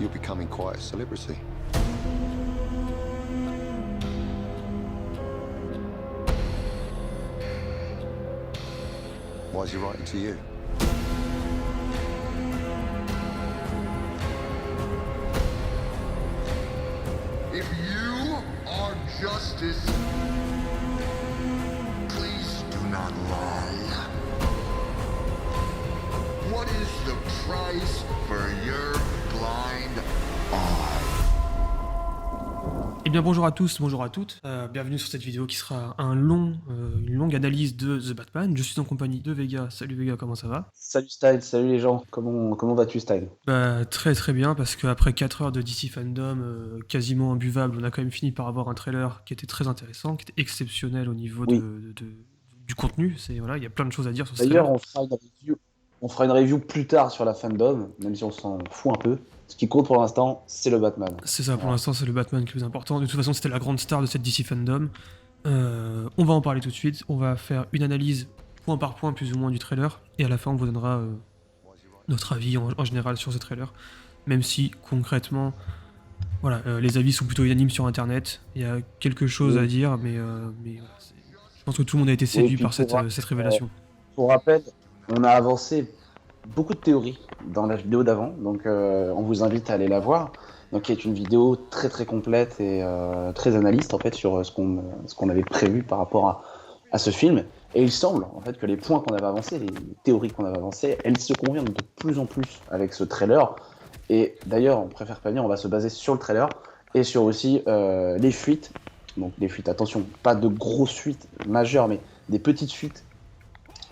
you're becoming quite a celebrity. Why is he writing to you? If you are justice, please do not lie. What is the price for your blind eye? Eh bien bonjour à tous, bonjour à toutes, bienvenue sur cette vidéo qui sera une longue analyse de The Batman. Je suis en compagnie de Vega. Salut Vega, comment ça va? Salut Style, salut les gens, comment vas-tu Style? Bah très très bien, parce qu'après 4 heures de DC Fandom quasiment imbuvable, on a quand même fini par avoir un trailer qui était très intéressant, qui était exceptionnel au niveau Oui. du contenu. Voilà, il y a plein de choses à dire sur ce D'ailleurs, trailer. on fera une review plus tard sur la fandom, même si on s'en fout un peu. Ce qui compte pour l'instant, c'est le Batman. C'est ça, pour Voilà. l'instant c'est le Batman qui est le plus important. De toute façon c'était la grande star de cette DC Fandom. On va en parler tout de suite, on va faire une analyse point par point plus ou moins du trailer, et à la fin on vous donnera notre avis en général sur ce trailer. Même si concrètement, voilà, les avis sont plutôt unanimes sur internet, il y a quelque chose à dire, mais voilà, je pense que tout le monde a été séduit puis par cette révélation. Pour rappel, on a avancé beaucoup de théories dans la vidéo d'avant, donc on vous invite à aller la voir. Donc, qui est une vidéo très très complète et très analyste en fait sur ce qu'on avait prévu par rapport à ce film. Et il semble en fait que les points qu'on avait avancés, les théories qu'on avait avancées, elles se confirment de plus en plus avec ce trailer. Et d'ailleurs, on préfère pas dire, on va se baser sur le trailer et sur aussi les fuites. Donc les fuites, attention, pas de grosses fuites majeures, mais des petites fuites,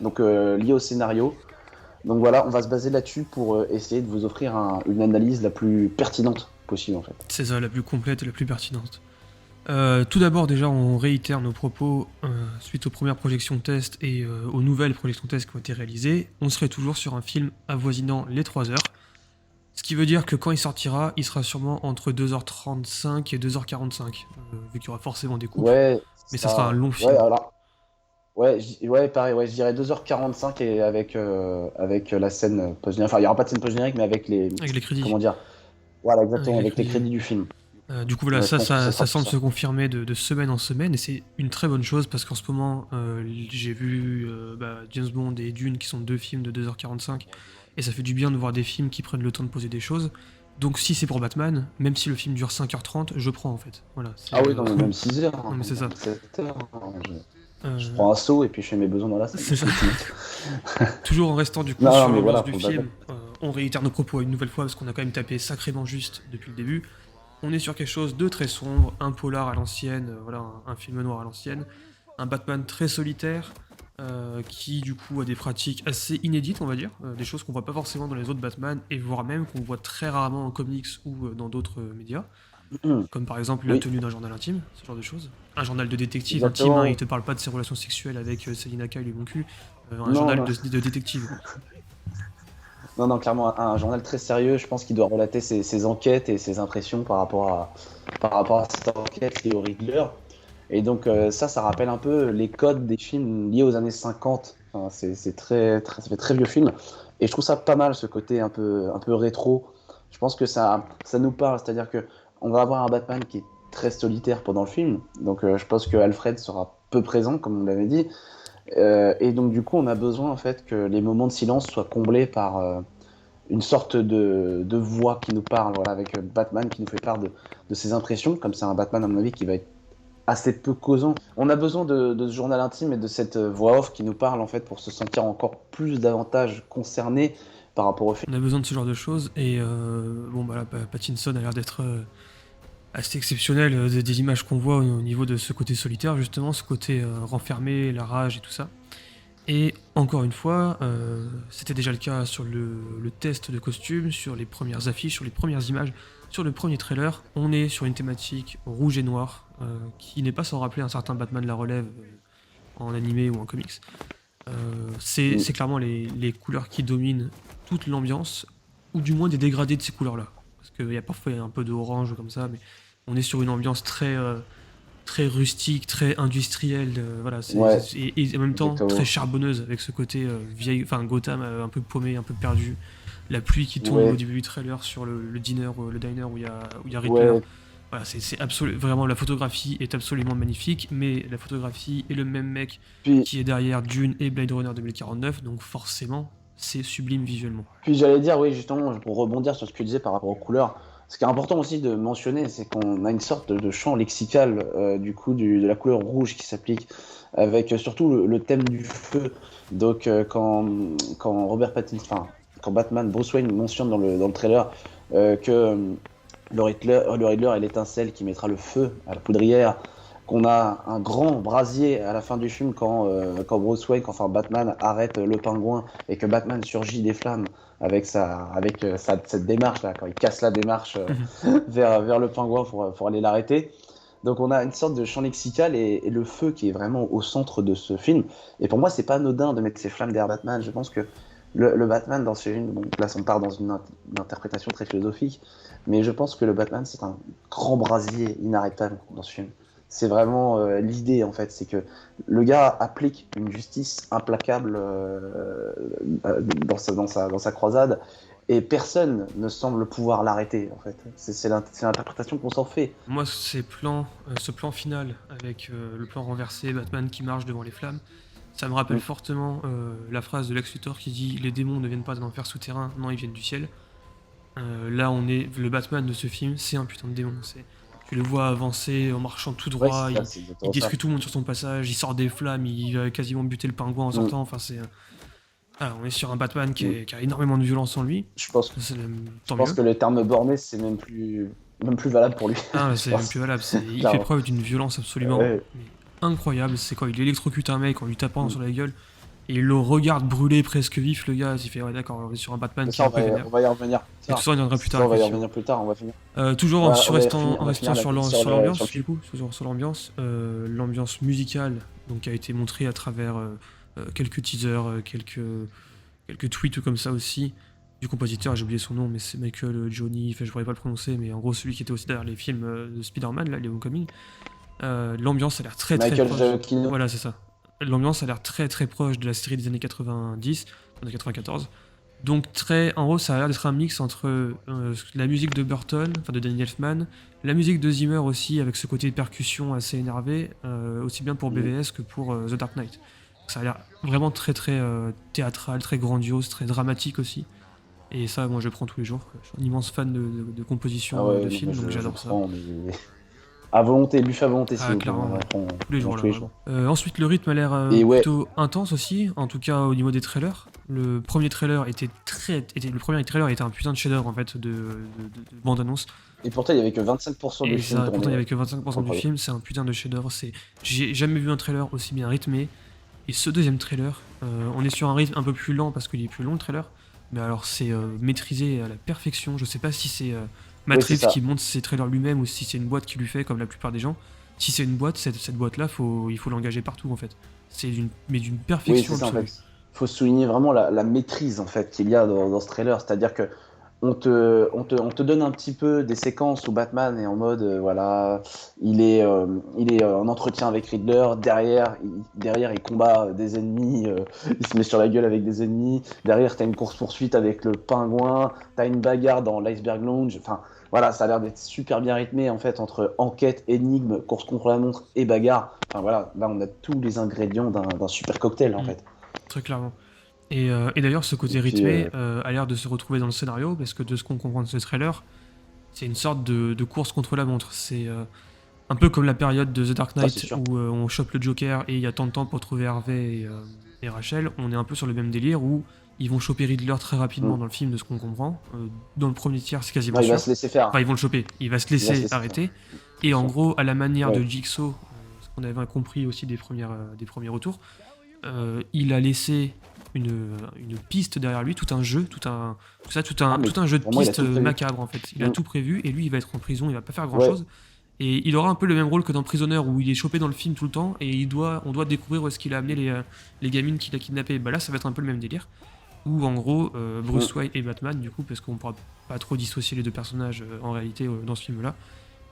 donc liées au scénario. Donc voilà, on va se baser là-dessus pour essayer de vous offrir une analyse la plus pertinente possible en fait. C'est ça, la plus complète et la plus pertinente. Tout d'abord, déjà, on réitère nos propos suite aux premières projections test et aux nouvelles projections test qui ont été réalisées. On serait toujours sur un film avoisinant les 3 heures. Ce qui veut dire que quand il sortira, il sera sûrement entre 2h35 et 2h45, vu qu'il y aura forcément des coupes. Ouais, mais ça sera un long film. Ouais, alors, pareil, je dirais 2h45 et avec la scène post-générique. Enfin, il n'y aura pas de scène post-générique, mais avec les crédits. Comment dire? Voilà, exactement, Avec les avec les crédits du film. Du coup, voilà, Ouais, ça semble se confirmer de semaine en semaine, et c'est une très bonne chose, parce qu'en ce moment, j'ai vu James Bond et Dune, qui sont 2 films de 2h45, et ça fait du bien de voir des films qui prennent le temps de poser des choses. Donc si c'est pour Batman, même si le film dure 5h30, je prends en fait. Voilà, Ah oui, non, mais même 6 heures. Non, mais c'est ça. 7 heures. Je prends un seau et puis je fais mes besoins dans la scène. C'est ça. Toujours en restant du coup Non, sur mais l'ambiance voilà, du film, on réitère nos propos une nouvelle fois, parce qu'on a quand même tapé sacrément juste depuis le début. On est sur quelque chose de très sombre, un polar à l'ancienne, voilà, un film noir à l'ancienne, un Batman très solitaire, qui du coup a des pratiques assez inédites, on va dire, des choses qu'on voit pas forcément dans les autres Batman, et voire même qu'on voit très rarement en comics ou dans d'autres médias, comme par exemple la tenue d'un journal intime, ce genre de choses. Un journal de détective Exactement. intime, hein, il te parle pas de ses relations sexuelles avec Selina Kyle et mon cul, un Non, journal non. de détective. Non, clairement, un journal très sérieux. Je pense qu'il doit relater ses enquêtes et ses impressions par rapport à cette enquête liée au Riddler. Et donc ça rappelle un peu les codes des films liés aux années 50. Enfin, c'est très, ça fait très vieux film. Et je trouve ça pas mal, ce côté un peu rétro. Je pense que ça nous parle. C'est-à-dire que on va avoir un Batman qui est très solitaire pendant le film. Donc je pense que Alfred sera peu présent, comme on l'avait dit. Et donc du coup, on a besoin en fait que les moments de silence soient comblés par une sorte de voix qui nous parle, voilà, avec Batman qui nous fait part de ses impressions. Comme c'est un Batman, à mon avis, qui va être assez peu causant. On a besoin de ce journal intime et de cette voix off qui nous parle en fait pour se sentir encore plus davantage concerné par rapport au film. On a besoin de ce genre de choses, et Pattinson a l'air d'être assez exceptionnel, des images qu'on voit au niveau de ce côté solitaire, justement, ce côté renfermé, la rage et tout ça. Et encore une fois, c'était déjà le cas sur le test de costume, sur les premières affiches, sur les premières images, sur le premier trailer. On est sur une thématique rouge et noir, qui n'est pas sans rappeler un certain Batman la relève en animé ou en comics. C'est clairement les couleurs qui dominent toute l'ambiance, ou du moins des dégradés de ces couleurs-là. Parce qu'il y a parfois un peu d'orange comme ça, mais on est sur une ambiance très rustique, très industrielle, voilà, et en même temps exactement. très charbonneuse, avec ce côté vieille, enfin Gotham un peu paumé, un peu perdu, la pluie qui tombe Ouais. au début du trailer sur le diner où il y a Riddler. Ouais, Voilà, vraiment la photographie est absolument magnifique, mais la photographie est le même mec puis, qui est derrière Dune et Blade Runner 2049, donc forcément c'est sublime visuellement. puis j'allais dire, oui, justement, pour rebondir sur ce que tu disais par rapport aux couleurs, ce qui est important aussi de mentionner, c'est qu'on a une sorte de champ lexical du coup de la couleur rouge qui s'applique, avec surtout le thème du feu. Donc quand Robert Pattinson, enfin quand Batman, Bruce Wayne mentionne dans le trailer que le Riddler est l'étincelle qui mettra le feu à la poudrière, qu'on a un grand brasier à la fin du film quand Bruce Wayne, enfin Batman arrête le pingouin et que Batman surgit des flammes avec cette démarche là, quand il casse la démarche vers le pingouin pour aller l'arrêter. Donc on a une sorte de champ lexical et le feu qui est vraiment au centre de ce film. Et pour moi, c'est pas anodin de mettre ces flammes derrière Batman. Je pense que le Batman dans ce film, bon, là on part dans une interprétation très philosophique, mais je pense que le Batman c'est un grand brasier inarrêtable dans ce film. C'est vraiment l'idée en fait, c'est que le gars applique une justice implacable dans sa croisade et personne ne semble pouvoir l'arrêter en fait. C'est l'interprétation qu'on s'en fait. Moi, ce plan final avec le plan renversé, Batman qui marche devant les flammes, ça me rappelle fortement la phrase de Lex Luthor qui dit les démons ne viennent pas d'un enfer souterrain, non ils viennent du ciel. Là, le Batman de ce film, c'est un putain de démon. Tu le vois avancer en marchant tout droit, Ouais, c'est ça, c'est il exactement ça. discute tout le monde sur son passage, il sort des flammes, il va quasiment buter le pingouin en sortant. Enfin, on est sur un Batman qui a énormément de violence en lui. Je pense, Tant je pense mieux. que le terme borné c'est même plus valable pour lui. Ah, Je c'est même pense. plus valable. Il fait Clairement. preuve d'une violence absolument Ouais. mais incroyable. C'est quand il électrocute un mec en lui tapant sur la gueule et il le regarde brûler presque vif, le gars. Il fait ouais, d'accord, on est sur un Batman Mais qui est ça, un peu vénère. on va y revenir plus Et tard. tout ça, on y reviendra plus tard. Ça, on va y effectivement. revenir plus tard, on va finir. Toujours Ouais, en on va restant, finir- on en va restant finir sur sur l'ambiance, le film. toujours sur l'ambiance, l'ambiance musicale donc, qui a été montrée à travers quelques teasers, quelques tweets comme ça aussi, du compositeur, j'ai oublié son nom, mais c'est Michael Johnny, enfin je pourrais pas le prononcer, mais en gros celui qui était aussi derrière les films de Spider-Man, là, les Homecoming. L'ambiance a l'air très Michael proche. Giacchino. Voilà, c'est ça. L'ambiance a l'air très très proche de la série des années 90, de 94. Donc en gros, ça a l'air d'être un mix entre la musique de Burton, enfin de Danny Elfman, la musique de Zimmer aussi, avec ce côté de percussion assez énervé, aussi bien pour BVS que pour The Dark Knight. Donc, ça a l'air vraiment très très théâtral, très grandiose, très dramatique aussi. Et ça, moi je prends tous les jours. Je suis un immense fan de composition Ah ouais, de non, films, mais donc je j'adore ça. prends, mais à volonté, buff à volonté, Ah, s'il vous plaît. clairement, On ouais. prend Tous les jours, là, tous les vraiment. jours. Ensuite, le rythme a l'air Et ouais. plutôt intense aussi, en tout cas au niveau des trailers. Le premier trailer était un putain de chef-d'œuvre en fait de bande-annonce. Et pourtant, il y avait que 25% du Et film pourtant, il tourné. y avait que 25% du Incroyable. film, c'est un putain de chef-d'œuvre. J'ai jamais vu un trailer aussi bien rythmé. Et ce deuxième trailer, on est sur un rythme un peu plus lent parce qu'il est plus long le trailer. Mais alors, c'est maîtrisé à la perfection. Je sais pas si c'est Matt Oui, c'est Reeves ça. qui monte ses trailers lui-même ou si c'est une boîte qui lui fait comme la plupart des gens. Si c'est une boîte, cette boîte-là, il faut l'engager partout en fait. Mais d'une Oui, perfection c'est ça en absolue. fait. Il faut souligner vraiment la maîtrise en fait qu'il y a dans ce trailer. C'est-à-dire que on te donne un petit peu des séquences où Batman est en mode voilà, il est en entretien avec Riddler. Derrière, il combat des ennemis. Il se met sur la gueule avec des ennemis. Derrière, t'as une course-poursuite avec le pingouin. T'as une bagarre dans l'Iceberg Lounge. Enfin, voilà, ça a l'air d'être super bien rythmé en fait entre enquête, énigme, course contre la montre et bagarre. Enfin voilà, là on a tous les ingrédients d'un super cocktail en Mm. fait. Très clairement. Et d'ailleurs, ce côté Et puis, rythmé a l'air de se retrouver dans le scénario, parce que de ce qu'on comprend de ce trailer, c'est une sorte de course contre la montre. C'est un peu comme la période de The Dark Ça, c'est Knight sûr. où on chope le Joker et il y a tant de temps pour trouver Harvey et Rachel. On est un peu sur le même délire où ils vont choper Riddler très rapidement dans le film, de ce qu'on comprend. Dans le premier tiers, c'est quasiment Ouais, il sûr. va se laisser faire. Enfin, ils vont le choper, il va se Il va se laisser laisser arrêter. Et en sûr. gros, à la manière de Ouais. Jigsaw, ce qu'on avait compris aussi des premiers retours, il a laissé une piste derrière lui, tout un jeu, tout un mais jeu de pour moi, il a pistes tout prévu. macabre en fait. Il a Mm. tout prévu et lui il va être en prison, il va pas faire grand Ouais. chose. Et il aura un peu le même rôle que dans Prisoner où il est chopé dans le film tout le temps et on doit découvrir où est-ce qu'il a amené les gamines qu'il a kidnappées. Bah là ça va être un peu le même délire. Où en gros Bruce Wayne et Batman du coup, parce qu'on pourra pas trop dissocier les deux personnages en réalité dans ce film là,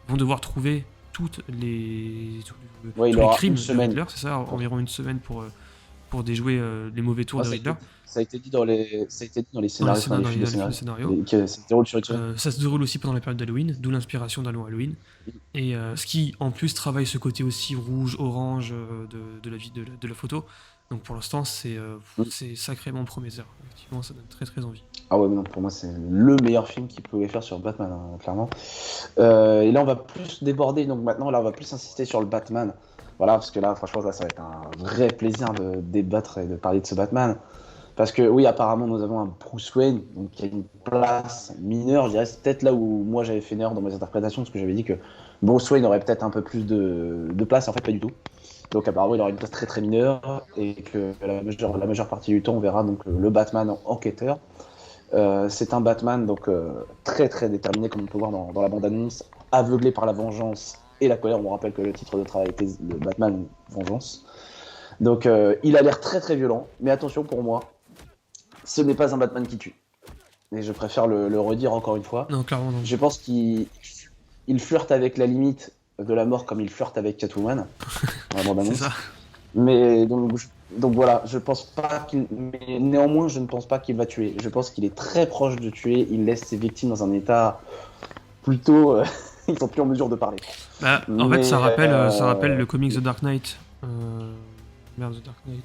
vont devoir trouver tous Ouais, il les aura crimes une de semaine. Riddler, c'est ça, environ une semaine pour pour déjouer les mauvais tours Ah, de Riddler. ça a été dit dans les scénarios, Dans les films films de scénario. et que ça se déroule sur une semaine. Ça se déroule aussi pendant la période d'Halloween, d'où l'inspiration d'Halloween Halloween. Et ce qui, en plus, travaille ce côté aussi rouge, orange de la vie de la photo. Donc pour l'instant, c'est sacrément prometteur. Effectivement, ça donne très très envie. Ah ouais, mais non, pour moi, c'est le meilleur film qu'il pouvait faire sur Batman, hein, clairement. Et là, on va plus déborder, donc maintenant, là, on va plus insister sur le Batman. Voilà, parce que là, franchement, là, ça va être un vrai plaisir de débattre et de parler de ce Batman. Parce que oui, apparemment, nous avons un Bruce Wayne donc, qui a une place mineure. Je dirais c'est peut-être là où moi j'avais fait une erreur dans mes interprétations, parce que j'avais dit que Bruce Wayne aurait peut-être un peu plus de place, en fait, pas du tout. Donc apparemment, il aurait une place très très mineure, et que la majeure partie du temps, on verra donc le Batman enquêteur. C'est un Batman donc très très déterminé, comme on peut voir dans la bande-annonce, aveuglé par la vengeance et la colère. On rappelle que le titre de travail était le Batman Vengeance. Donc il a l'air très très violent, mais attention, pour moi, ce n'est pas un Batman qui tue. Et je préfère le redire encore une fois. Non, clairement non. Je pense qu'il flirte avec la limite de la mort comme il flirte avec Catwoman dans la C'est bande-annonce. ça. Mais donc voilà, je pense pas qu'il. Mais néanmoins, je ne pense pas qu'il va tuer. Je pense qu'il est très proche de tuer. Il laisse ses victimes dans un état plutôt. Ils sont plus en mesure de parler. Bah, en fait, ça rappelle le comics The Dark Knight. Merde, The Dark Knight.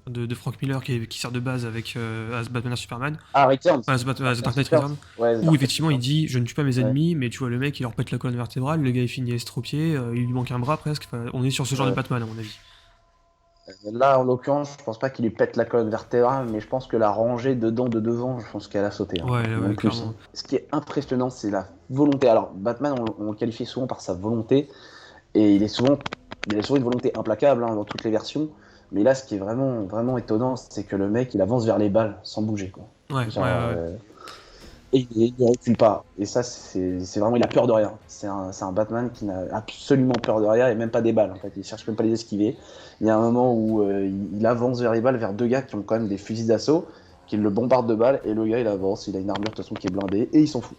De Frank Miller qui sert de base avec As Batman vs Superman. Ah, Returns. The Dark Knight Returns. Ouais, Où effectivement il dit je ne tue pas mes ennemis, mais tu vois le mec il leur pète la colonne vertébrale, le gars il finit estropié, il lui manque un bras presque. Enfin, on est sur ce genre de Batman à mon avis. Là, en l'occurrence, je pense pas qu'il lui pète la colonne vertébrale, mais je pense que la rangée de dents de devant, je pense qu'elle a sauté. Hein. Ouais, Donc, clairement. ce qui est impressionnant, c'est la volonté. Alors, Batman, on le qualifie souvent par sa volonté, et il a souvent une volonté implacable hein, dans toutes les versions. Mais là, ce qui est vraiment, vraiment étonnant, c'est que le mec, il avance vers les balles sans bouger, quoi. Ouais, Genre, ouais. Et il ne recule pas. Et ça, c'est vraiment, il a peur de rien. C'est un Batman qui n'a absolument peur de rien et même pas des balles. En fait, il cherche même pas à les esquiver. Il y a un moment où il avance vers les balles, vers deux gars qui ont quand même des fusils d'assaut, qui le bombardent de balles, et le gars il avance, il a une armure de toute façon qui est blindée, et il s'en fout.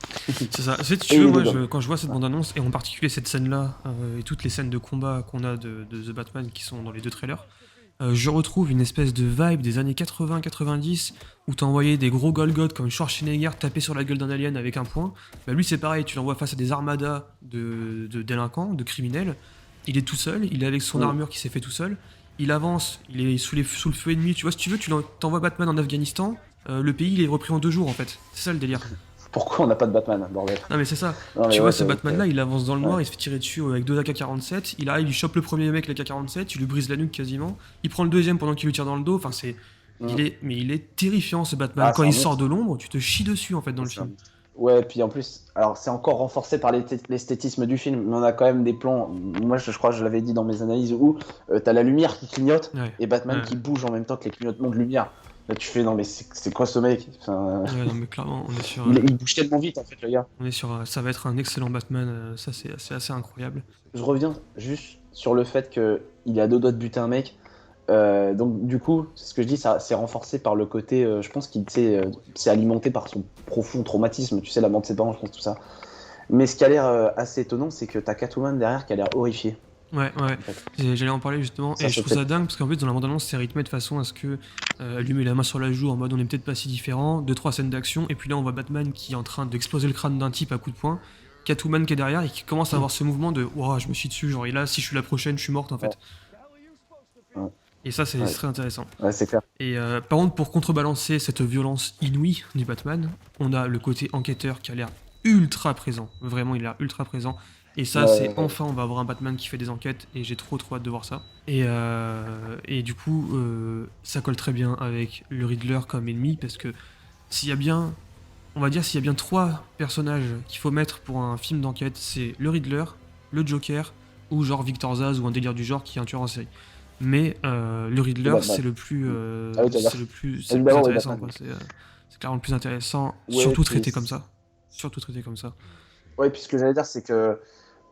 C'est ça. Si tu veux, moi, quand je vois cette bande-annonce, et en particulier cette scène-là, et toutes les scènes de combat qu'on a de The Batman qui sont dans les deux trailers, je retrouve une espèce de vibe des années 80-90 où t'envoyais des gros Golgoth comme Schwarzenegger taper sur la gueule d'un alien avec un poing. Bah lui c'est pareil, tu l'envoies face à des armadas de délinquants, de criminels. Il est tout seul, il est avec son armure qui s'est fait tout seul. Il avance, il est sous le feu ennemi. Tu vois, si tu veux, tu t'envoies Batman en Afghanistan. Le pays il est repris en 2 jours en fait. C'est ça le délire. Pourquoi on n'a pas de Batman, bordel? Non mais c'est ça. Non, mais tu ouais, vois ce Batman-là, il avance dans le noir, il se fait tirer dessus avec 2 AK-47, il arrive, il chope le premier mec avec l'AK-47, il lui brise la nuque quasiment, il prend le deuxième pendant qu'il lui tire dans le dos, enfin c'est... il est terrifiant ce Batman. Ah, quand c'est il un sort monstre. de l'ombre, tu te chies dessus en fait dans le C'est film. Ouais, puis en plus, alors c'est encore renforcé par l'esthétisme du film, mais on a quand même des plans, moi je crois que je l'avais dit dans mes analyses, où t'as la lumière qui clignote, Ouais. et Batman Ouais. qui bouge en même temps que les clignotements de lumière. Là tu fais, non mais c'est quoi ce mec? Enfin, Ouais, non mais clairement, on est sur... il bouge tellement vite en fait le gars. ça va être un excellent Batman, ça c'est assez incroyable. Je reviens juste sur le fait qu'il est à 2 doigts de buter un mec. Donc du coup, c'est ce que je dis, ça c'est renforcé par le côté, je pense qu'il c'est alimenté par son profond traumatisme, tu sais, la mort de ses parents, je pense tout ça. Mais ce qui a l'air assez étonnant, c'est que t'as Catwoman derrière qui a l'air horrifiée. Ouais, En fait. j'allais en parler justement, Ça, et c'est je trouve ça peut-être- dingue parce qu'en plus dans la bande-annonce c'est rythmé de façon à ce que lui met la main sur la joue en mode on est peut-être pas si différent, 2-3 scènes d'action, et puis là on voit Batman qui est en train d'exploser le crâne d'un type à coups de poing, Catwoman qui est derrière et qui commence à avoir ce mouvement de ouah, je me suis dessus, genre et là si je suis la prochaine je suis morte en fait. Ouais. Et ça c'est très intéressant. Ouais, c'est clair. Et par contre, pour contrebalancer cette violence inouïe du Batman, on a le côté enquêteur qui a l'air ultra présent. Vraiment, il a l'air ultra présent. Et ça, c'est enfin, on va avoir un Batman qui fait des enquêtes, et j'ai trop hâte de voir ça. Et du coup, ça colle très bien avec le Riddler comme ennemi, parce que s'il y a bien, on va dire, s'il y a bien 3 personnages qu'il faut mettre pour un film d'enquête, c'est le Riddler, le Joker, ou genre Victor Zsasz ou un délire du genre qui est un tueur en série. Mais le Riddler, Batman. c'est le plus, Ah oui, c'est le plus Évidemment, oui, intéressant. Batman. Quoi. C'est clairement le plus intéressant, Ouais, surtout puis traité comme ça. Surtout traité comme ça. Ouais, puis ce que j'allais dire, c'est que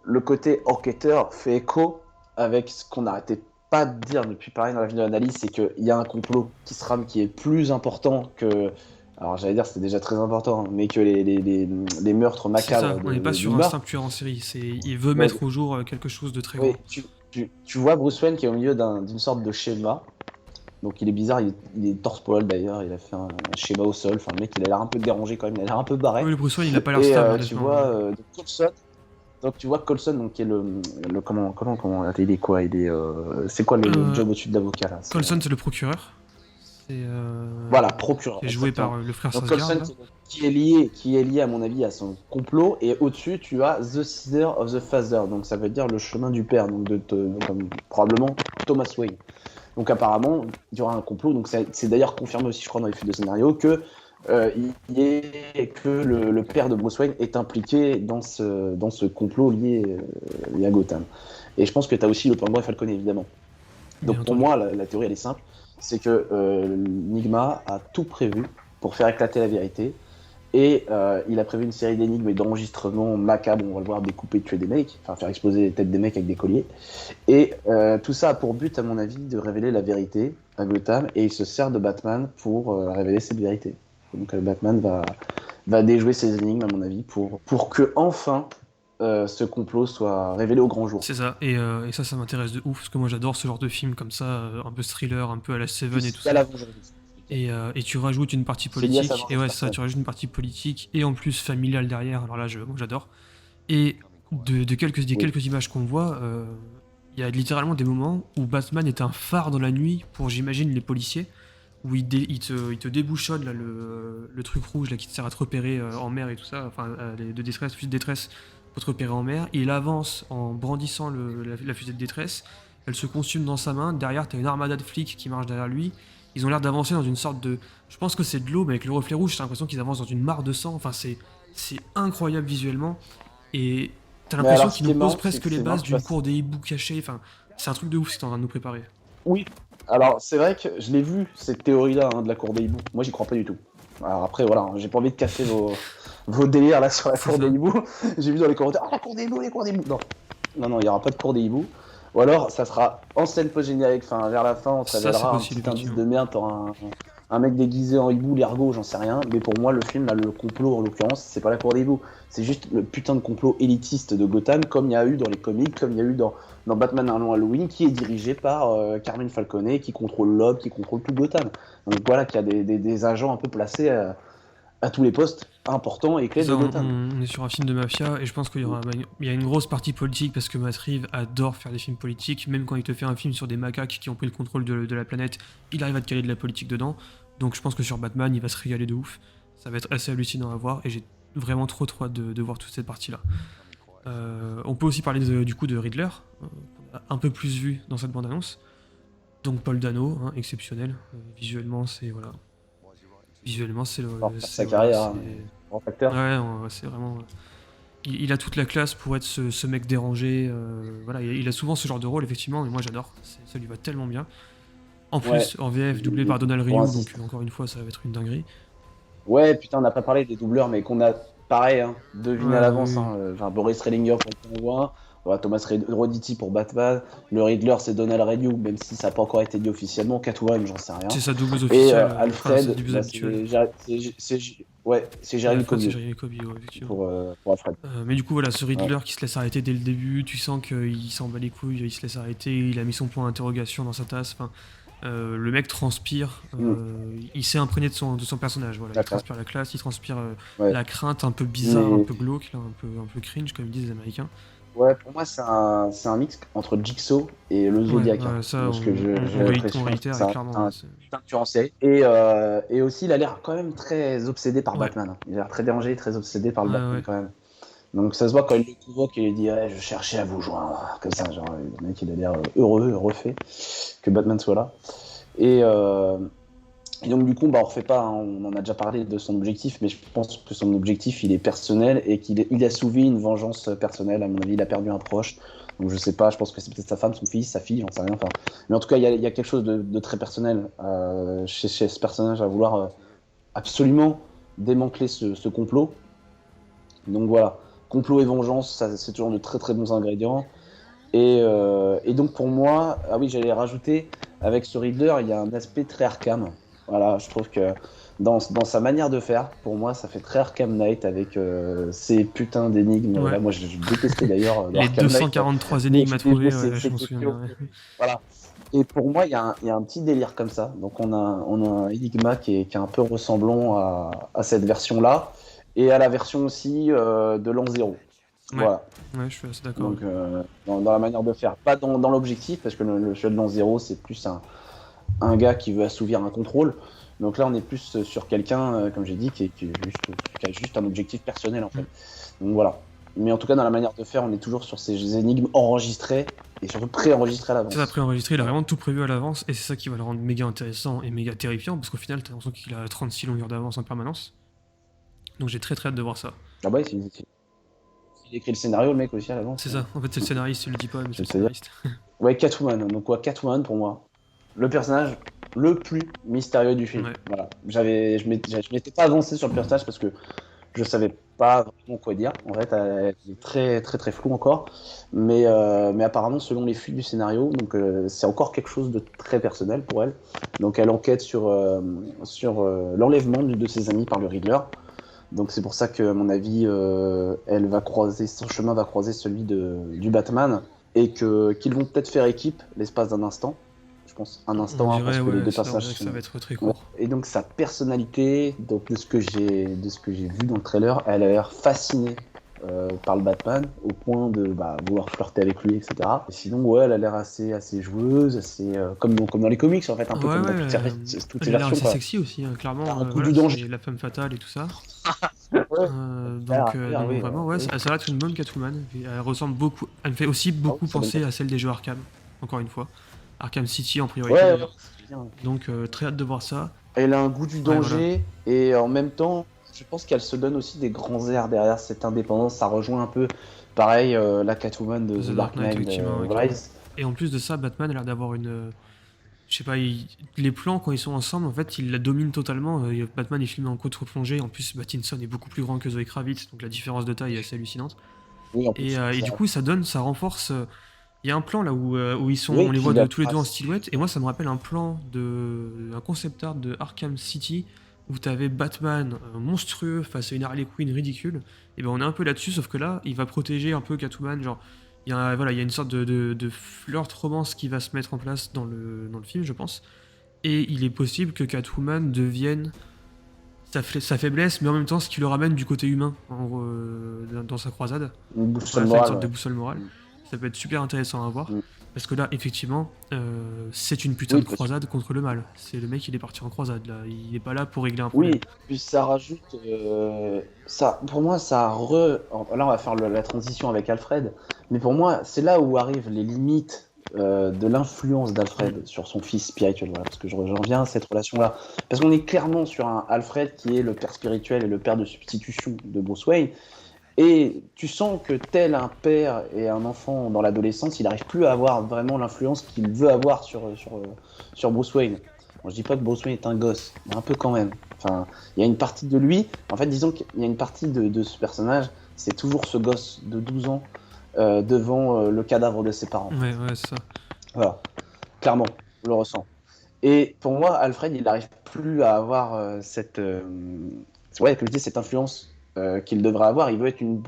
le côté enquêteur fait écho avec ce qu'on n'arrêtait pas de dire depuis pareil dans la vidéo d'analyse, c'est qu'il y a un complot qui se rame qui est plus important que... Alors j'allais dire c'était déjà très important, hein, mais que les meurtres C'est macabres. ça, on n'est pas sur un simple tueur en série. Il veut mettre au jour quelque chose de très Oui, grand. tu vois Bruce Wayne qui est au milieu d'une sorte de schéma, Donc il est bizarre, il est torse-poil d'ailleurs, il a fait un schéma au sol, enfin le mec il a l'air un peu dérangé quand même, il a l'air un peu barré. Ouais, le Bruce Wayne, il a pas l'air Et stable, tu honnêtement. vois Coulson, donc tu vois Coulson, donc qui est comment il est quoi, il est c'est quoi le Euh, job au-dessus de l'avocat là? Coulson, c'est le procureur. C'est Voilà, procureur. qui est joué Exactement. par le frère Donc Skarsgård. Coulson Là. qui est lié à mon avis à son complot, et au-dessus tu as The Cedar of the Father, donc ça veut dire le chemin du père, donc comme probablement Thomas Wayne. Donc apparemment il y aura un complot, donc c'est d'ailleurs confirmé aussi je crois dans les fuites de scénario que le père de Bruce Wayne est impliqué dans ce complot lié à Gotham. Et je pense que tu as aussi le Penguin Falcone évidemment. Bien Donc pour entendu. moi la théorie elle est simple, c'est que Nigma a tout prévu pour faire éclater la vérité. Et il a prévu une série d'énigmes et d'enregistrements macabres, on va le voir, découper, tuer des mecs, enfin faire exploser les têtes des mecs avec des colliers. Et tout ça a pour but, à mon avis, de révéler la vérité à Gotham, et il se sert de Batman pour révéler cette vérité. Donc Batman va déjouer ces énigmes, à mon avis, pour que enfin ce complot soit révélé au grand jour. C'est ça, et ça m'intéresse de ouf, parce que moi j'adore ce genre de film comme ça, un peu thriller, un peu à la Seven et tout C'est à ça. la vengeance. Et tu rajoutes une partie C'est lié à sa politique, et ouais, vengeance c'est ça, tu personnelle. rajoutes une partie politique, et en plus familiale derrière, alors là, moi j'adore. Et des Oui. quelques images qu'on voit, il y a littéralement des moments où Batman est un phare dans la nuit pour, j'imagine, les policiers, où il te débouchonne là, le truc rouge là, qui te sert à te repérer en mer et tout ça, enfin, les de détresse, fusée de détresse, pour te repérer en mer, et il avance en brandissant la fusée de détresse, elle se consume dans sa main, derrière t'as une armada de flics qui marche derrière lui, ils ont l'air d'avancer dans une sorte de... Je pense que c'est de l'eau, mais avec le reflet rouge, j'ai l'impression qu'ils avancent dans une mare de sang, enfin c'est incroyable visuellement, et t'as Mais l'impression alors, ce qu'ils qui est nous posent marrant, presque c'est les marrant bases que tu d'une fasses. cour des hiboux cachés, enfin c'est un truc de ouf ce qu'ils sont en train de nous préparer. Oui. Alors, c'est vrai que je l'ai vu, cette théorie-là, de la cour des hiboux. Moi, j'y crois pas du tout. Alors après, voilà, j'ai pas envie de casser vos délires là sur la C'est cour des ça. hiboux. J'ai vu dans les commentaires, la cour des hiboux, les cours des hiboux. Non, il y aura pas de cour des hiboux. Ou alors, ça sera en scène post-générique, enfin, vers la fin, on te Ça, c'est révélera un possible, petit indice effectivement. de merde, t'auras un mec déguisé en hibou, l'ergot, j'en sais rien. Mais pour moi, le film, là, le complot, en l'occurrence, c'est pas la cour des hiboux. C'est juste le putain de complot élitiste de Gotham, comme il y a eu dans les comics, comme il y a eu dans Batman un long Halloween, qui est dirigé par Carmine Falcone, qui contrôle l'Ob, qui contrôle tout Gotham. Donc voilà, qu'il y a des agents un peu placés à tous les postes importants et C'est clés ça, de Gotham. on est sur un film de mafia et je pense qu'il y aura il y a une grosse partie politique parce que Matt Reeves adore faire des films politiques, même quand il te fait un film sur des macaques qui ont pris le contrôle de la planète, il arrive à te caler de la politique dedans. Donc je pense que sur Batman, il va se régaler de ouf. Ça va être assez hallucinant à voir et j'ai vraiment trop hâte de voir toute cette partie-là. On peut aussi parler du coup de Riddler, qu'on a un peu plus vu dans cette bande-annonce. Donc Paul Dano, hein, exceptionnel. Visuellement, c'est voilà. Visuellement, c'est le. Alors, faire c'est- sa voilà, carrière, grand acteur. c'est vraiment. Il a toute la classe pour être ce mec dérangé. Voilà, il a souvent ce genre de rôle, effectivement, mais moi j'adore. Ça lui va tellement bien. En Ouais. plus, en VF, doublé par Donald Pour Ryu, insister. donc encore une fois, ça va être une dinguerie. Ouais, putain, on n'a pas parlé des doubleurs, mais qu'on a, pareil, hein, deviné Ouais, à l'avance. oui. Hein, enfin, Boris Rellinger pour le Penguin, voilà, Thomas Roditi pour Batman, le Riddler c'est Donald Renew, même si ça n'a pas encore été dit officiellement, Catwoman, j'en sais rien. C'est sa double Et officielle, enfin, c'est Alfred, double bah, habituelle. c'est Jérémy Alfred, c'est Comieux Jeremy Coby, ouais, effectivement. pour Alfred. Mais du coup, voilà, ce Riddler qui se laisse arrêter dès le début, tu sens qu'il s'en bat les couilles, il se laisse arrêter, il a mis son point d'interrogation dans sa tasse. Enfin, le mec transpire, il s'est imprégné de son personnage. Voilà. Il D'accord. transpire la classe, il transpire Ouais. la crainte un peu bizarre, Mais- un peu glauque, là, un peu cringe, comme ils disent les Américains. Ouais, pour moi c'est un mix entre Jigsaw et le Zodiac. Ouais, hein. ça, Parce que j'ai on l'impression que réitère, c'est un clairement. Ouais, putain de tueur en série. Et aussi, il a l'air quand même très obsédé par Ouais. Batman. Hein. Il a l'air très dérangé, très obsédé par le Ouais, Batman ouais. quand même. Donc ça se voit quand il le convoque et il dit ouais, je cherchais à vous joindre. Comme ça, genre, le mec il a l'air heureux, refait que Batman soit là. Et donc du coup, bah, on refait pas, hein, on en a déjà parlé de son objectif, mais je pense que son objectif il est personnel et il a soulevé une vengeance personnelle. À mon avis, il a perdu un proche. Donc je sais pas, je pense que c'est peut-être sa femme, son fils, sa fille, j'en sais rien. Enfin, mais en tout cas, il y a quelque chose de très personnel chez ce personnage à vouloir absolument démanteler ce complot. Donc voilà, complot et vengeance, ça, c'est toujours de très très bons ingrédients. Et donc pour moi, ah oui, j'allais rajouter, avec ce Riddler, il y a un aspect très Arkham. Voilà, je trouve que dans sa manière de faire, pour moi, ça fait très Arkham Knight avec ces putains d'énigmes. Ouais. Là, moi, je détestais d'ailleurs dans Les Arkham Knight. 243 énigmes à trouver, c'est- ouais, je c'est m'en quelque souviens chose. bien. Ouais. Voilà. Et pour moi, il y a un petit délire comme ça. Donc, on a un Enigma qui est un peu ressemblant à cette version-là et à la version aussi de l'an 0. Ouais. Voilà. Ouais, je suis assez d'accord. Donc, dans la manière de faire. Pas dans l'objectif, parce que le jeu de l'an 0, c'est plus un gars qui veut assouvir un contrôle. Donc là, on est plus sur quelqu'un, comme j'ai dit, qui a juste un objectif personnel, en fait. Donc voilà. Mais en tout cas, dans la manière de faire, on est toujours sur ces énigmes enregistrées et surtout préenregistrées à l'avance. Ça, après enregistré, il a vraiment tout prévu à l'avance, et c'est ça qui va le rendre méga intéressant et méga terrifiant, parce qu'au final, t'as l'impression qu'il a 36 longueurs d'avance en permanence. Donc j'ai très très hâte de voir ça. Ah bah, il écrit le scénario, le mec aussi à l'avance. C'est ça, en fait c'est le scénariste, il le dit pas, mais c'est le C'est-à-dire scénariste. Ouais, Catwoman. Donc, quoi, Catwoman, pour moi, le personnage le plus mystérieux du film. Ouais. Voilà. Je m'étais pas avancé sur le personnage parce que je savais pas vraiment quoi dire. En fait, elle est très très très floue encore. Mais apparemment, selon les fuites du scénario, donc c'est encore quelque chose de très personnel pour elle. Donc elle enquête sur l'enlèvement de ses amis par le Riddler. Donc c'est pour ça que, à mon avis, son chemin va croiser celui du Batman et qu'ils vont peut-être faire équipe l'espace d'un instant. Je pense un instant, On parce dirait, que les ouais, deux ça, on passages dirait que ça sont- va être très court. Et donc sa personnalité, donc de ce que j'ai vu dans le trailer, elle a l'air fascinée par le Batman au point de vouloir flirter avec lui, etc. Et sinon, ouais, elle a l'air assez joueuse, assez comme dans les comics en fait, un peu Ouais, comme dans ouais, toutes ces elle a l'air versions. assez quoi. sexy aussi, hein, clairement. Un coup Voilà, du danger. c'est la femme fatale et tout ça. Ouais. Donc oui, vraiment, ouais, ça va être une bonne Catwoman. Elle ressemble beaucoup. Elle me fait aussi beaucoup ça penser donne- à celle des jeux Arkham. Encore une fois, Arkham City en priorité. Ouais, ouais, d'ailleurs. c'est bien. Donc très hâte de voir ça. Elle a un goût du danger et en même temps, je pense qu'elle se donne aussi des grands airs derrière cette indépendance. Ça rejoint un peu, pareil, la Catwoman de The The Dark Dark Knight, Knight effectivement, Rise. Et en plus de ça, Batman a l'air d'avoir une. Je sais pas, les plans quand ils sont ensemble, en fait, il la domine totalement. Batman est filmé en contre-plongée. En plus, Pattinson est beaucoup plus grand que Zoe Kravitz, donc la différence de taille est assez hallucinante. Oui, en plus, Et du coup, ça renforce. Il y a un plan là où ils sont, Oui, on les puis voit la tous les deux en trace. silhouette. Et moi, ça me rappelle un concept art de Arkham City où t'avais Batman monstrueux face à une Harley Quinn ridicule. Et ben on est un peu là-dessus, sauf que là, il va protéger un peu Catwoman. Genre, il y a une sorte de flirt romance qui va se mettre en place dans le film, je pense. Et il est possible que Catwoman devienne sa faiblesse, mais en même temps ce qui le ramène du côté humain dans sa croisade. Une boussole Voilà, faire une morale. sorte de Ouais. boussole morale. Ça peut être super intéressant à voir. Mm. Parce que là, effectivement, c'est une putain Oui, de parce que- croisade contre le mal. C'est le mec, il est parti en croisade là. Il est pas là pour régler un problème. Oui, puis ça rajoute. Ça, pour moi, ça re. Là, on va faire la transition avec Alfred. Mais pour moi, c'est là où arrivent les limites de l'influence d'Alfred sur son fils spirituel. Voilà, parce que j'en reviens à cette relation-là. Parce qu'on est clairement sur un Alfred qui est le père spirituel et le père de substitution de Bruce Wayne. Et tu sens que tel un père et un enfant dans l'adolescence, il n'arrive plus à avoir vraiment l'influence qu'il veut avoir sur Bruce Wayne. Bon, je dis pas que Bruce Wayne est un gosse, mais un peu quand même. Enfin, il y a une partie de lui, en fait, disons qu'il y a une partie de ce personnage, c'est toujours ce gosse de 12 ans devant le cadavre de ses parents. Ouais, c'est ça. Voilà, clairement, on le ressent. Et pour moi, Alfred, il n'arrive plus à avoir ouais, comme je dis, cette influence qu'il devrait avoir. Il veut être une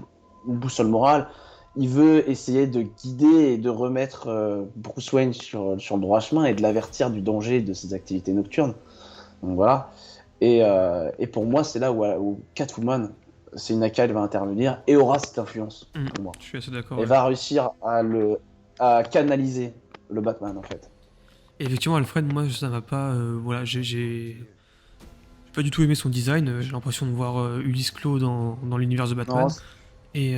boussole morale. Il veut essayer de guider et de remettre Bruce Wayne sur le droit chemin et de l'avertir du danger de ses activités nocturnes. Donc voilà. Et pour moi, c'est là où Catwoman, c'est une laquelle va intervenir et aura cette influence pour moi. Je suis assez d'accord. Elle Ouais. va réussir à canaliser le Batman en fait. Et effectivement, Alfred, moi, ça m'a pas. Voilà, j'ai pas du tout aimé son design. J'ai l'impression de voir Ulysse Clos dans l'univers de Batman. Non, Et,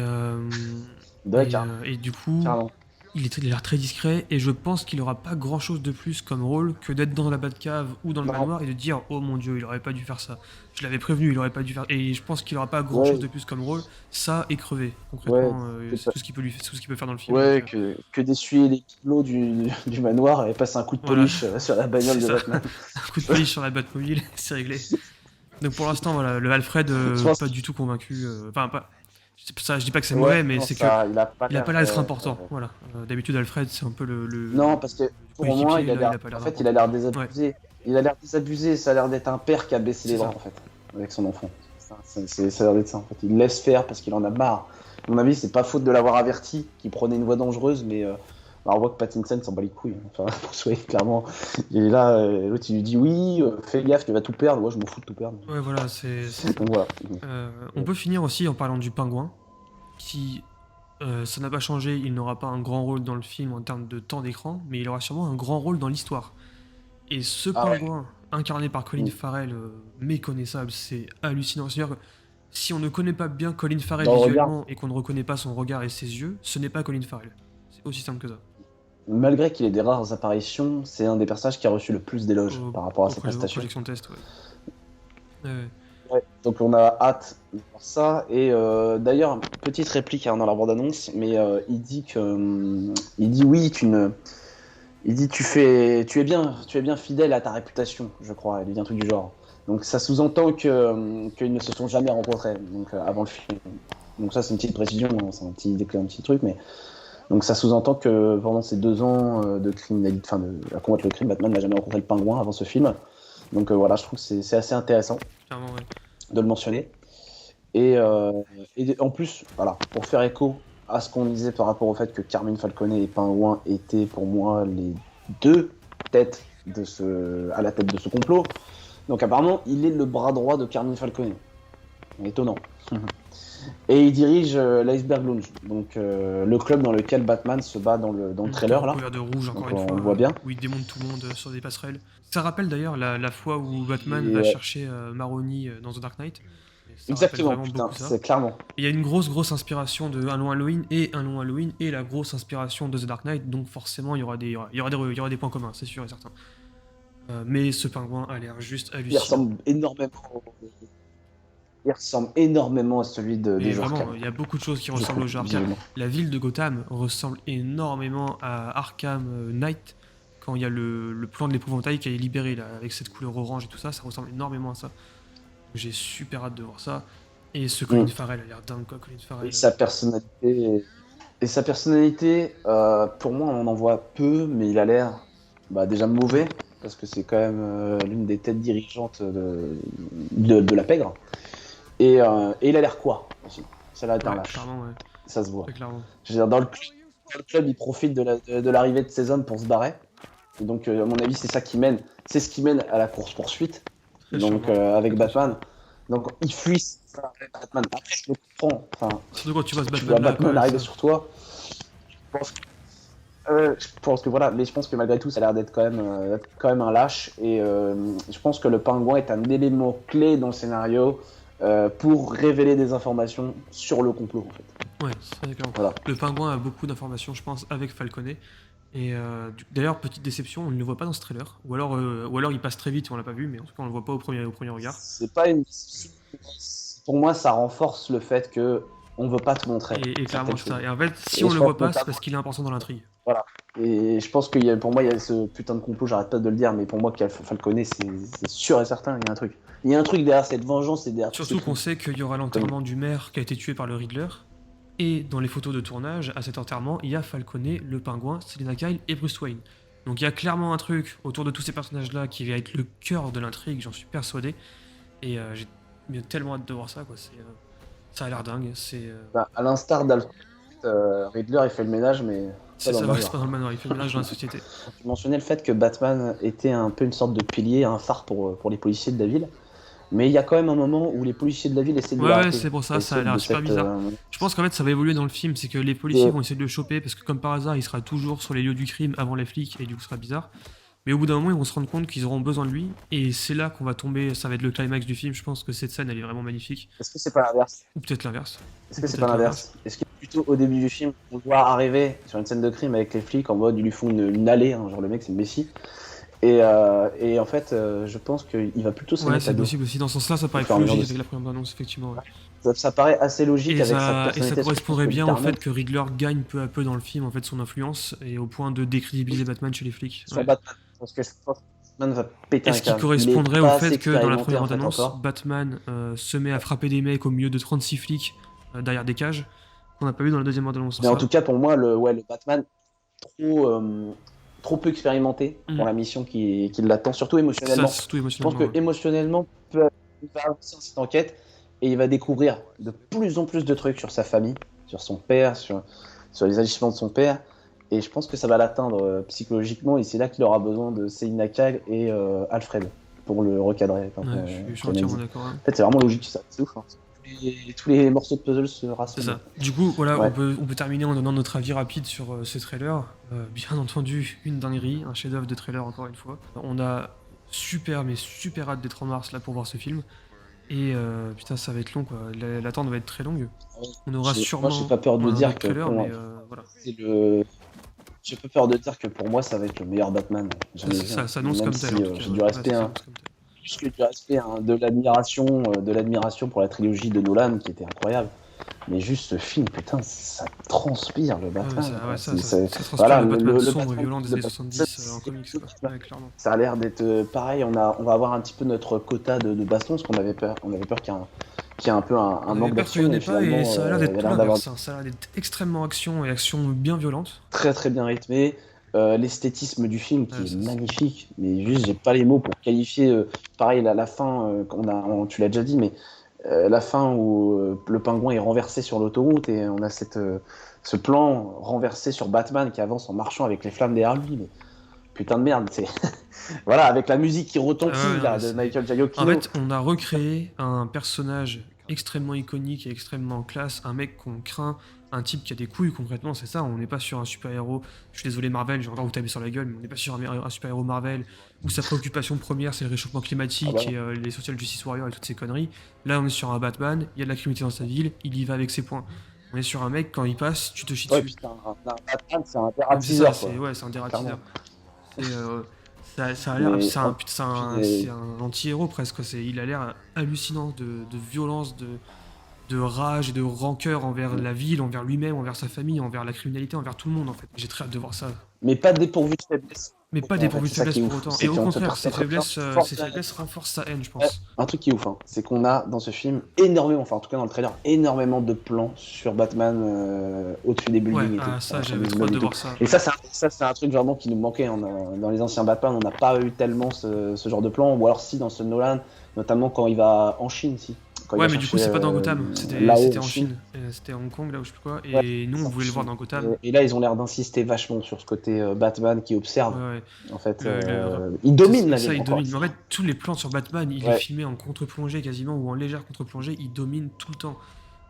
et du coup, carrément. il a l'air très discret et je pense qu'il aura pas grand chose de plus comme rôle que d'être dans la Batcave ou dans le Non. manoir et de dire oh mon dieu, il aurait pas dû faire ça. Je l'avais prévenu, il aurait pas dû faire. Et je pense qu'il aura pas grand chose de plus comme rôle. Ça et crever. Concrètement, c'est c'est pas- tout ce qu'il peut tout ce qu'il peut faire dans le film. Ouais, Donc, que d'essuyer les kilos du manoir et passer un coup de Voilà. polish sur la bagnole C'est de ça. Batman. un coup de polish sur la Batmobile, c'est réglé. Donc pour l'instant, voilà, le Alfred, Je pense- pas du tout convaincu. Enfin, pas. Je dis pas que c'est Ouais, mauvais, mais non, c'est que ça, il a pas il a pas l'air d'être important. ouais. Voilà. D'habitude, Alfred, c'est un peu le. Non, parce que pour coéquipier, moi, il a là, l'air. il a pas l'air En fait, il a l'air désabusé. Il a l'air désabusé, ça a l'air d'être un père qui a baissé C'est les bras ça. en fait, avec son enfant. Ça a l'air d'être ça en fait. Il laisse faire parce qu'il en a marre. À mon avis, c'est pas faute de l'avoir averti qu'il prenait une voie dangereuse, mais bah, on voit que Pattinson s'en bat les couilles. Enfin, pour Sway, clairement. Il est là, l'autre il lui dit oui, fais gaffe, tu vas tout perdre. Moi, je m'en fous de tout perdre. Ouais, voilà, c'est ça. Donc voilà. On peut finir aussi en parlant du pingouin, qui, ça n'a pas changé, il n'aura pas un grand rôle dans le film en termes de temps d'écran, mais il aura sûrement un grand rôle dans l'histoire. Et ce Ah ouais. pingouin, incarné par Colin Mm. Farrell, méconnaissable, c'est hallucinant. C'est-à-dire que si on ne connaît pas bien Colin Farrell Dans le visuellement et qu'on ne reconnaît pas son regard et ses yeux, ce n'est pas Colin Farrell. C'est aussi simple que ça. Malgré qu'il ait des rares apparitions, c'est un des personnages qui a reçu le plus d'éloges par rapport à ses Aux prestations. projections test, ouais. Ouais. Ouais, donc on a hâte de voir ça. Et d'ailleurs, petite réplique dans la bande-annonce, mais il dit que, il dit oui, il dit tu es bien fidèle à ta réputation, je crois. Il dit un truc du genre. Donc ça sous-entend qu'ils ne se sont jamais rencontrés, donc avant le film. Donc ça c'est une petite précision, hein, c'est un petit truc, mais donc ça sous-entend que pendant ces 2 ans de criminalité, enfin à combattre le crime, Batman n'a jamais rencontré le pingouin avant ce film. Donc voilà, je trouve que c'est assez intéressant Clairement, ouais. de le mentionner. Et en plus, voilà, pour faire écho à ce qu'on disait par rapport au fait que Carmine Falcone et Pingouin étaient pour moi les 2 têtes à la tête de ce complot. Donc apparemment, il est le bras droit de Carmine Falcone. Étonnant. Et il dirige l'Iceberg Lounge, donc le club dans lequel Batman se bat dans le trailer là. Couvert de rouge, encore Donc, une on fois. le voit bien. Où il démonte tout le monde sur des passerelles. Ça rappelle d'ailleurs la fois où Batman Et, va chercher Maroni dans The Dark Knight. Ça Exactement, rappelle vraiment putain, beaucoup ça. c'est clairement. Il y a une grosse inspiration de Un long Halloween et la grosse inspiration de The Dark Knight, donc forcément il y aura des points communs, c'est sûr et certain. Mais ce pingouin a l'air juste Il hallucinant. ressemble énormément, il ressemble énormément à celui Mais des vraiment, Arkham. il y a beaucoup de choses qui Je ressemblent trouve, au jeu Arkham. visiblement. La ville de Gotham ressemble énormément à Arkham Knight, quand il y a le plan de l'épouvantail qui est libéré là, avec cette couleur orange et tout ça, ça ressemble énormément à ça. J'ai super hâte de voir ça. Et ce Colin Farrell a l'air dingue quoi, Colin Farrell. Et sa personnalité, pour moi, on en voit peu, mais il a l'air déjà mauvais, parce que c'est quand même l'une des têtes dirigeantes de la pègre. Et il a l'air quoi aussi. Ça a l'air d'un Ouais, lâche. clairement, ouais. Ça se voit. Très clairement. Je veux dire, dans le club, il profite de l'arrivée de ses hommes pour se barrer. Et donc, à mon avis, c'est ce qui mène à la course-poursuite. Très Donc, sûrement. avec Batman. Donc, il fuit Batman. Après, je le comprends. Enfin, Surtout quand tu vois ce tu vois Batman là. Batman quoi, arriver ça- sur toi. Je pense que voilà, mais je pense que malgré tout, ça a l'air d'être quand même un lâche. Et je pense que le pingouin est un élément clé dans le scénario pour révéler des informations sur le complot, en fait. Ouais, c'est clairement. Voilà. Le pingouin a beaucoup d'informations, je pense, avec Falconet. Et d'ailleurs, petite déception, on ne le voit pas dans ce trailer. Ou alors il passe très vite et on l'a pas vu, mais en tout cas on le voit pas au premier regard. C'est pas une. Pour moi, ça renforce le fait que on veut pas te montrer. Et clairement certaines c'est ça. choses. Et en fait, si Et on je le pense voit pas, c'est notamment- parce qu'il est important dans l'intrigue. Et je pense pour moi, il y a ce putain de complot, j'arrête pas de le dire, mais pour moi, Falconet, c'est sûr et certain, il y a un truc. Il y a un truc derrière cette vengeance et derrière tout Surtout ce qu'on truc. sait qu'il y aura l'enterrement du maire qui a été tué par le Riddler. Et dans les photos de tournage, à cet enterrement, il y a Falconet, le pingouin, Selina Kyle et Bruce Wayne. Donc il y a clairement un truc autour de tous ces personnages-là qui va être le cœur de l'intrigue, j'en suis persuadé. Et j'ai tellement hâte de voir ça, quoi. Ça a l'air dingue. À l'instar d'Alfred, Riddler, il fait le ménage, mais C'est pas ça, dans le ouais, c'est manoir. pas dans le manoir, il fait le ménage dans la société. Tu mentionnais le fait que Batman était un peu une sorte de pilier, un phare pour les policiers de la ville. Mais il y a quand même un moment où les policiers de la ville essaient de Ouais, l'arrêter. ouais, c'est pour ça, ça a Essaient l'air de super cette, bizarre. Je pense qu'en fait ça va évoluer dans le film, c'est que les policiers Ouais. vont essayer de le choper parce que comme par hasard il sera toujours sur les lieux du crime avant les flics et du coup ce sera bizarre. Mais au bout d'un moment ils vont se rendre compte qu'ils auront besoin de lui et c'est là qu'on va tomber, ça va être le climax du film, je pense que cette scène elle est vraiment magnifique. Est-ce que c'est pas l'inverse Ou peut-être l'inverse. Est-ce que c'est Peut-être pas l'inverse Est-ce que plutôt au début du film, on le voit arriver sur une scène de crime avec les flics en mode ils lui font une allée, hein, genre le mec c'est le Messi. Et en fait, je pense qu'il va plutôt se Ouais mettre à c'est dos. possible aussi, dans ce sens là ça paraît Au fur et plus à mesure logique de- avec la première annonce effectivement. Ouais. Ça paraît assez logique Et avec sa ça personnalité. correspondrait bien au littéralement, fait que Riddler gagne peu à peu dans le film en fait son influence et au point de décrédibiliser Batman chez les flics. sur Ouais. Batman. Parce que je pense que Batman va péter Et un ce qui câble. Il est correspondrait au pas fait assez que dans la expérimenté, première en fait, annonce, encore. Batman se met à frapper des mecs au milieu de 36 flics derrière des cages, qu'on n'a pas vu dans la deuxième annonce. Mais en tout cas, pour moi, le Batman trop. trop peu expérimenté pour la mission qui l'attend, surtout Ça, émotionnellement. surtout Je pense émotionnellement. que émotionnellement, il va avancer dans cette enquête et il va découvrir de plus en plus de trucs sur sa famille, sur son père, sur les agissements de son père. Et je pense que ça va l'atteindre psychologiquement. Et c'est là qu'il aura besoin de Selina Kyle et Alfred pour le recadrer. Ouais, je suis entièrement d'accord. Hein. En fait, c'est vraiment logique ça. C'est ouf. Hein. Tous les morceaux de puzzle se C'est rassemblent. ça. Du coup, voilà, Ouais. on peut terminer en donnant notre avis rapide sur ce trailer. Bien entendu, une dinguerie, un chef-d'œuvre de trailer encore une fois. On a mais super hâte d'être en mars là pour voir ce film. Et putain, ça va être long quoi. L'attente va être très longue. On aura sûrement Moi, j'ai pas peur de un dire autre que trailer, pour moi, mais voilà. j'ai pas peur de dire que pour moi, ça va être le meilleur Batman jamais vu. Ça s'annonce Même comme si tel. En tout cas, j'ai du ouais. respect, Ouais, ça hein, s'annonce comme tel. plus que du respect, hein, de l'admiration pour la trilogie de Nolan qui était incroyable. Mais juste ce film, putain, ça transpire le Ouais, Batman. ça transpire Voilà, le Batman sombre et Batman violent des le années Batman 70 en comics, quoi. Ouais, clairement. Ça a l'air d'être pareil. On va avoir un petit peu notre quota de baston parce qu'on avait peur. On avait peur qu'il y ait un peu un On avait manque peur qu'il y en d'action. ait Et pas et finalement, ça a l'air il y d'être a tout l'air d'avoir l'inverse. Hein. Ça a l'air d'être extrêmement action et action bien violente. très très bien rythmé. L'esthétisme du film qui Ouais, est c'est- magnifique, mais juste j'ai pas les mots pour qualifier. Pareil, la fin, tu l'as déjà dit, mais la fin où le pingouin est renversé sur l'autoroute et on a ce plan renversé sur Batman qui avance en marchant avec les flammes derrière lui. Mais putain de merde, c'est voilà, avec la musique qui retentit Ah ouais, non, là, mais de c'est- Michael En Giacchino. fait, on a recréé un personnage extrêmement iconique et extrêmement classe, un mec qu'on craint, un type qui a des couilles concrètement, c'est ça, on n'est pas sur un super-héros, je suis désolé Marvel, j'ai encore vous taper sur la gueule, mais on n'est pas sur un super-héros Marvel où sa préoccupation première c'est le réchauffement climatique Ah bah. et les social justice warriors et toutes ces conneries. Là on est sur un Batman, il y a de la criminalité dans sa ville, il y va avec ses points. On est sur un mec, quand il passe, tu te chies Ouais, dessus. putain, un Batman, c'est un Ouais, mais c'est dératiseur, ça, quoi. c'est un Clairement. dératiseur. Ça a l'air, Mais, c'est un anti-héros presque. Quoi. Il a l'air hallucinant de violence, de rage et de rancœur envers la ville, envers lui-même, envers sa famille, envers la criminalité, envers tout le monde en fait. J'ai très hâte de voir ça. mais pas dépourvu de faiblesse. Mais pas En dépourvu fait, de c'est ça faiblesse qui est pour ouf. autant. C'est Et au qu'on te contraire, ses force faiblesses renforcent sa haine, je Ouais, pense. un truc qui est ouf, hein, c'est qu'on a dans ce film énormément, enfin en tout cas dans le trailer, énormément de plans sur Batman au-dessus des Ouais, buildings et tout. ça, sur j'avais les trop hâte immeubles de et tout. voir ça. Et ça c'est un truc vraiment qui nous manquait hein, dans les anciens Batman. On n'a pas eu tellement ce genre de plan, ou alors si dans ce Nolan, notamment quand il va en Chine, si. Quand il Ouais, va mais du coup, chercher, c'est pas dans Gotham, là-haut, c'était en Chine. C'était à Hong Kong, là où je sais plus quoi. Et Ouais, nous, on c'est voulait le voir Chine. dans Gotham. Et là, ils ont l'air d'insister vachement sur ce côté Batman qui observe. Ouais. En fait, Le- il domine la ça, ville. il encore. domine. Mais en fait, tous les plans sur Batman, il est Ouais. filmé en contre-plongée quasiment, ou en légère contre-plongée, il domine tout le temps.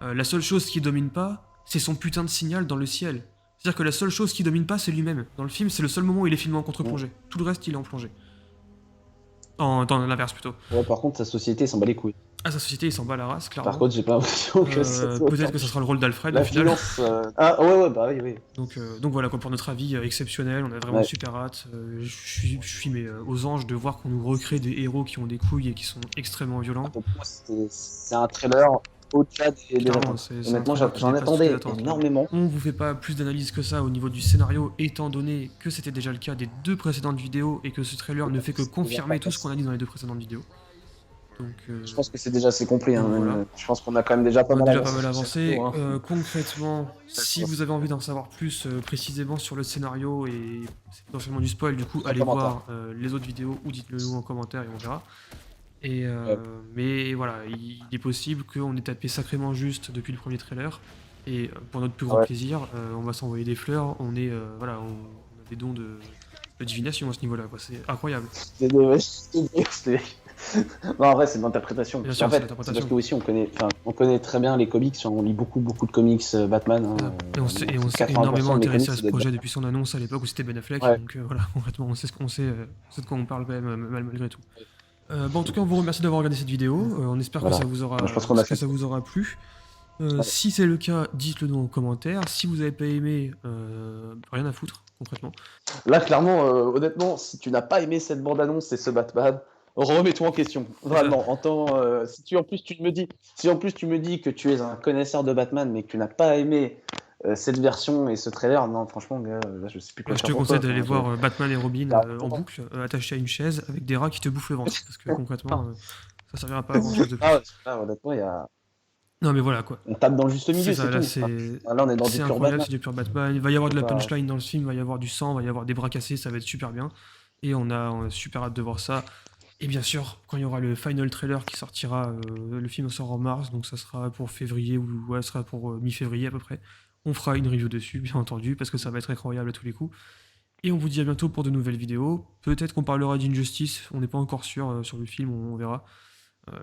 La seule chose qu'il domine pas, c'est son putain de signal dans le ciel. C'est-à-dire que la seule chose qu'il domine pas, c'est lui-même. Dans le film, c'est le seul moment où il est filmé en contre-plongée. Tout le reste, il est en plongée. Dans l'inverse plutôt. Ouais, par contre, sa société s'en bat les couilles. Ah, sa société, il s'en bat la race, clairement. Par contre, j'ai pas l'impression que Peut-être que ça sera le rôle d'Alfred la au final. finance. Ah ouais, bah oui. Donc voilà, quoi, pour notre avis exceptionnel, on a vraiment Ouais. super hâte. Je suis mais, aux anges de voir qu'on nous recrée des héros qui ont des couilles et qui sont extrêmement violents. Pour moi, c'est un trailer au-delà des Clairement, attentes. c'est un Honnêtement, trailer qui j'en dépasse attendais toutes les attentes. énormément. On vous fait pas plus d'analyse que ça au niveau du scénario, étant donné que c'était déjà le cas des deux précédentes vidéos et que ce trailer ne fait que confirmer tout ce qu'on a dit dans les deux précédentes vidéos. Donc, Je pense que c'est déjà assez complet. Hein, donc voilà. Je pense qu'on a quand même déjà pas on a mal déjà avancé. pas mal avancé. sur ce tour, hein. Concrètement, si vous avez envie d'en savoir plus précisément sur le scénario et c'est potentiellement du spoil, du coup, En allez commentaire. voir les autres vidéos ou dites-le nous en commentaire et on verra. Et, Ouais. Mais voilà, il est possible qu'on ait tapé sacrément juste depuis le premier trailer. Et pour notre plus grand Ouais. plaisir, on va s'envoyer des fleurs. On a des dons de divination à ce niveau-là. Quoi. C'est incroyable. Non, en vrai, c'est de l'interprétation. Bien Parce sûr, qu'en c'est fait, l'interprétation. c'est parce que aussi on connaît très bien les comics. On lit beaucoup de comics Batman. Hein, Et on s'est 80% énormément des intéressé comics, à ce c'est projet depuis son annonce à l'époque où c'était Ben Affleck. Ouais. Donc voilà, concrètement, on sait de quoi on parle quand même, malgré tout. En tout cas, on vous remercie d'avoir regardé cette vidéo. On espère Voilà. que ça vous aura, Je pense qu'on a fait. ça vous aura plu. Si c'est le cas, dites-le nous en commentaire. Si vous n'avez pas aimé, rien à foutre, concrètement. Là, clairement, honnêtement, si tu n'as pas aimé cette bande-annonce et ce Batman, remets-toi en question. Vraiment. Si en plus tu me dis que tu es un connaisseur de Batman, mais que tu n'as pas aimé cette version et ce trailer, non, franchement, gars, là, je sais plus quoi Je te faire pour conseille toi, d'aller enfin, voir Batman et Robin Ah, en boucle, attachés à une chaise, avec des rats qui te bouffent le ventre. Parce que concrètement, ça servira pas à grand chose de plus. Ah, ouais, là, honnêtement, il y a. Non, mais voilà, quoi. On tape dans le juste C'est milieu, ça, c'est là, tout. c'est Là, on est dans du c'est pur incroyable, Batman. c'est du pur Batman. Il va y avoir de la Faut pas- punchline dans le film, il va y avoir du sang, il va y avoir des bras cassés, ça va être super bien. Et on a super hâte de voir ça. Et bien sûr, quand il y aura le final trailer qui sortira, le film sort en mars, donc ça sera pour février, ou ouais, ça sera pour mi-février à peu près. On fera une review dessus, bien entendu, parce que ça va être incroyable à tous les coups. Et on vous dit à bientôt pour de nouvelles vidéos. Peut-être qu'on parlera d'Injustice, on n'est pas encore sûr sur le film, on verra.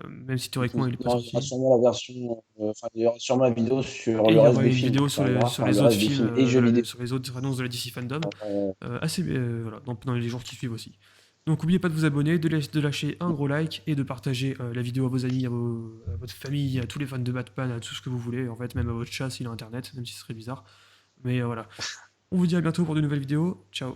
Même si théoriquement il n'est pas Non, il y aura sorti. sûrement la version, enfin, il y aura sûrement la vidéo sur Et le il y reste aura des une films vidéo qui arrivera, sur enfin, les le autres reste des films, films et jeux vidéo. sur les autres annonces de la DC Fandom, Euh, assez, voilà, dans les jours qui suivent aussi. Donc n'oubliez pas de vous abonner, de lâcher un gros like et de partager la vidéo à vos amis, à votre famille, à tous les fans de Batman, à tout ce que vous voulez, en fait, même à votre chat s'il a internet, même si ce serait bizarre. Mais voilà. On vous dit à bientôt pour de nouvelles vidéos. Ciao.